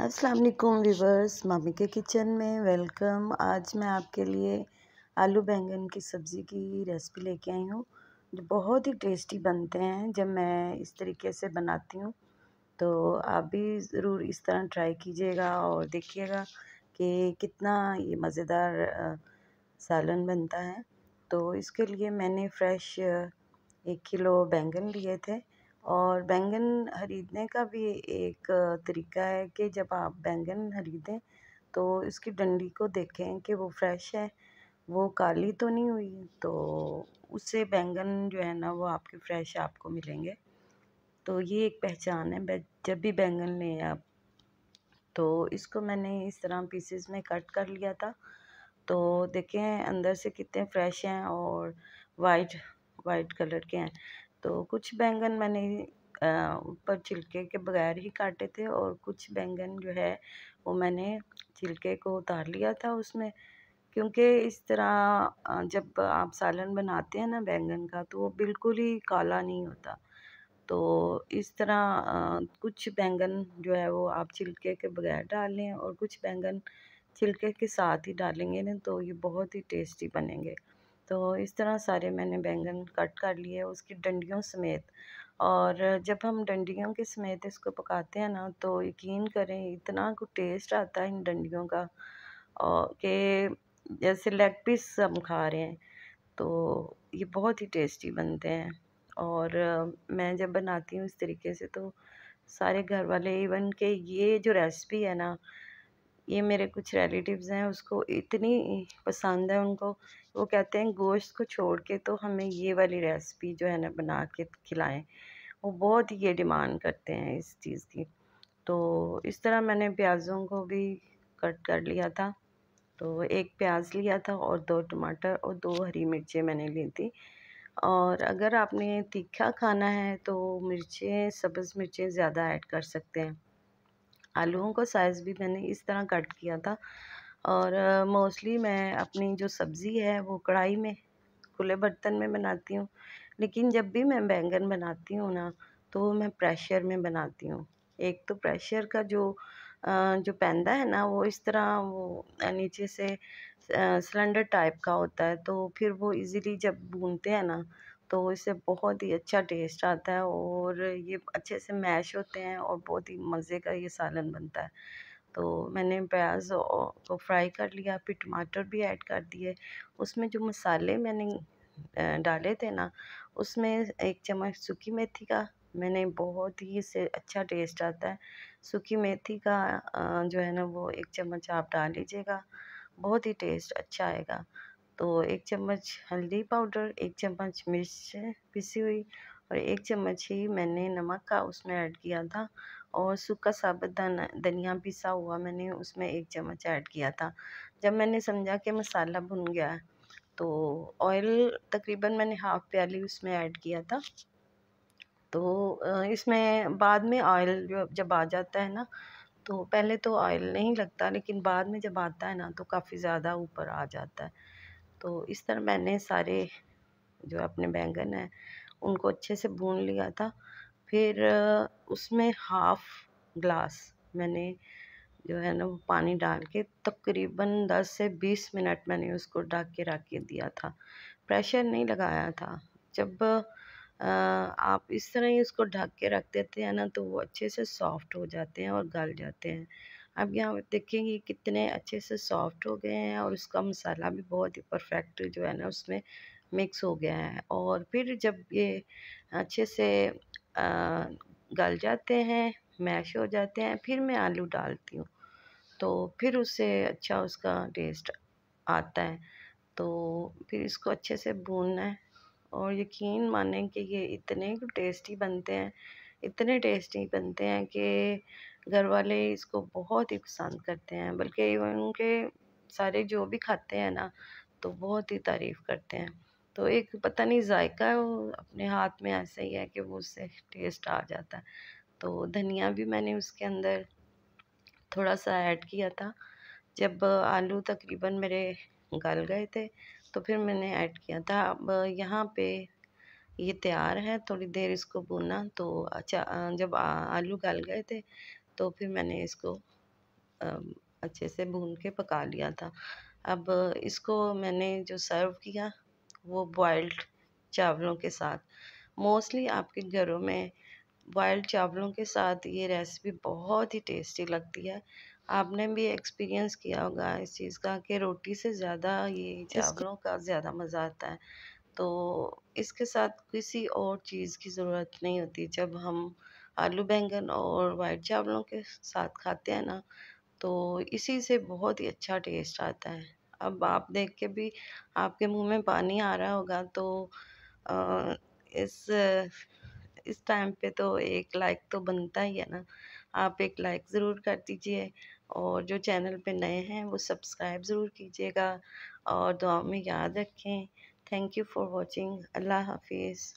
अस्सलाम वालेकुम व्यूवर्स, मामी के किचन में वेलकम। आज मैं आपके लिए आलू बैंगन की सब्ज़ी की रेसिपी लेके आई हूँ जो बहुत ही टेस्टी बनते हैं जब मैं इस तरीके से बनाती हूँ। तो आप भी ज़रूर इस तरह ट्राई कीजिएगा और देखिएगा कि कितना ये मज़ेदार सालन बनता है। तो इसके लिए मैंने फ्रेश 1 किलो बैंगन लिए थे। और बैंगन खरीदने का भी एक तरीका है कि जब आप बैंगन खरीदें तो इसकी डंडी को देखें कि वो फ्रेश है, वो काली तो नहीं हुई, तो उससे बैंगन जो है ना वो आपके फ्रेश आपको मिलेंगे। तो ये एक पहचान है जब भी बैंगन लें आप। तो इसको मैंने इस तरह पीसेस में कट कर लिया था। तो देखें अंदर से कितने फ्रेश हैं और वाइट वाइट कलर के हैं। तो कुछ बैंगन मैंने ऊपर छिलके के बगैर ही काटे थे और कुछ बैंगन जो है वो मैंने छिलके को उतार लिया था उसमें, क्योंकि इस तरह जब आप सालन बनाते हैं ना बैंगन का तो वो बिल्कुल ही काला नहीं होता। तो इस तरह कुछ बैंगन जो है वो आप छिलके के बगैर डाल लें और कुछ बैंगन छिलके के साथ ही डालेंगे ना तो ये बहुत ही टेस्टी बनेंगे। तो इस तरह सारे मैंने बैंगन कट कर लिए उसकी डंडियों समेत। और जब हम डंडियों के समेत इसको पकाते हैं ना तो यकीन करें इतना कुछ टेस्ट आता है इन डंडियों का, और कि जैसे लेग पीस हम खा रहे हैं। तो ये बहुत ही टेस्टी बनते हैं। और मैं जब बनाती हूँ इस तरीके से तो सारे घर वाले, इवन के ये जो रेसिपी है ना, ये मेरे कुछ रिलेटिव्स हैं उसको इतनी पसंद है उनको, वो कहते हैं गोश्त को छोड़ के तो हमें ये वाली रेसिपी जो है ना बना के खिलाएं। वो बहुत ही ये डिमांड करते हैं इस चीज़ की। तो इस तरह मैंने प्याज़ों को भी कट कर लिया था। तो एक प्याज लिया था और 2 टमाटर और 2 हरी मिर्चें मैंने ली थी। और अगर आपने तीखा खाना है तो मिर्चें, सब्ज़ मिर्चें ज़्यादा ऐड कर सकते हैं। आलूओं का साइज़ भी मैंने इस तरह कट किया था। और मोस्टली मैं अपनी जो सब्ज़ी है वो कढ़ाई में, खुले बर्तन में बनाती हूँ। लेकिन जब भी मैं बैंगन बनाती हूँ ना तो मैं प्रेशर में बनाती हूँ। एक तो प्रेशर का जो पैंदा है ना वो इस तरह वो नीचे से सिलेंडर टाइप का होता है, तो फिर वो इजीली जब भूनते हैं ना तो इससे बहुत ही अच्छा टेस्ट आता है और ये अच्छे से मैश होते हैं और बहुत ही मज़े का ये सालन बनता है। तो मैंने प्याज को फ्राई कर लिया, फिर टमाटर भी ऐड कर दिए। उसमें जो मसाले मैंने डाले थे ना, उसमें 1 चम्मच सूखी मेथी का, मैंने बहुत ही इससे अच्छा टेस्ट आता है। सूखी मेथी का जो है ना वो 1 चम्मच आप डाल लीजिएगा, बहुत ही टेस्ट अच्छा आएगा। तो 1 चम्मच हल्दी पाउडर, 1 चम्मच मिर्च पिसी हुई और 1 चम्मच ही मैंने नमक का उसमें ऐड किया था। और सूखा साबुत धनिया पिसा हुआ मैंने उसमें 1 चम्मच ऐड किया था। जब मैंने समझा कि मसाला भुन गया है तो ऑयल तकरीबन मैंने हाफ़ प्याली उसमें ऐड किया था। तो इसमें बाद में ऑयल जो जब आ जाता है ना, तो पहले तो ऑयल नहीं लगता लेकिन बाद में जब आता है ना तो काफ़ी ज़्यादा ऊपर आ जाता है। तो इस तरह मैंने सारे जो अपने बैंगन हैं उनको अच्छे से भून लिया था। फिर उसमें हाफ़ ग्लास मैंने जो है ना वो पानी डाल के तकरीबन 10 से 20 मिनट मैंने उसको ढक के रख के दिया था। प्रेशर नहीं लगाया था। जब आप इस तरह ही उसको ढक के रख देते हैं ना तो वो अच्छे से सॉफ्ट हो जाते हैं और गल जाते हैं। अब यहाँ देखेंगे कितने अच्छे से सॉफ्ट हो गए हैं और उसका मसाला भी बहुत ही परफेक्ट जो है ना उसमें मिक्स हो गया है। और फिर जब ये अच्छे से गल जाते हैं, मैश हो जाते हैं, फिर मैं आलू डालती हूँ। तो फिर उससे अच्छा उसका टेस्ट आता है। तो फिर इसको अच्छे से भूनना है और यकीन मानें कि ये इतने टेस्टी बनते हैं, इतने टेस्टी बनते हैं कि घर वाले इसको बहुत ही पसंद करते हैं। बल्कि इवन उनके सारे जो भी खाते हैं ना तो बहुत ही तारीफ़ करते हैं। तो एक पता नहीं जायका वो अपने हाथ में ऐसा ही है कि वो उससे टेस्ट आ जाता है। तो धनिया भी मैंने उसके अंदर थोड़ा-सा ऐड किया था। जब आलू तकरीबन मेरे गल गए थे तो फिर मैंने ऐड किया था। अब यहाँ पे ये तैयार है, थोड़ी देर इसको भूना तो अच्छा जब आलू गल गए थे तो फिर मैंने इसको अच्छे से भून के पका लिया था। अब इसको मैंने जो सर्व किया वो बॉइल्ड चावलों के साथ। मोस्टली आपके घरों में बॉइल्ड चावलों के साथ ये रेसिपी बहुत ही टेस्टी लगती है। आपने भी एक्सपीरियंस किया होगा इस चीज़ का कि रोटी से ज़्यादा ये इसके चावलों का ज़्यादा मज़ा आता है। तो इसके साथ किसी और चीज़ की ज़रूरत नहीं होती। जब हम आलू बैंगन और वाइट चावलों के साथ खाते हैं ना, तो इसी से बहुत ही अच्छा टेस्ट आता है। अब आप देख के भी आपके मुँह में पानी आ रहा होगा, तो अ, इस इस टाइम पे तो एक लाइक तो बनता ही है ना। आप एक लाइक ज़रूर कर दीजिए और जो चैनल पे नए हैं वो सब्सक्राइब ज़रूर कीजिएगा और दुआ में याद रखें। Thank you for watching. अल्लाह हाफ़िज़।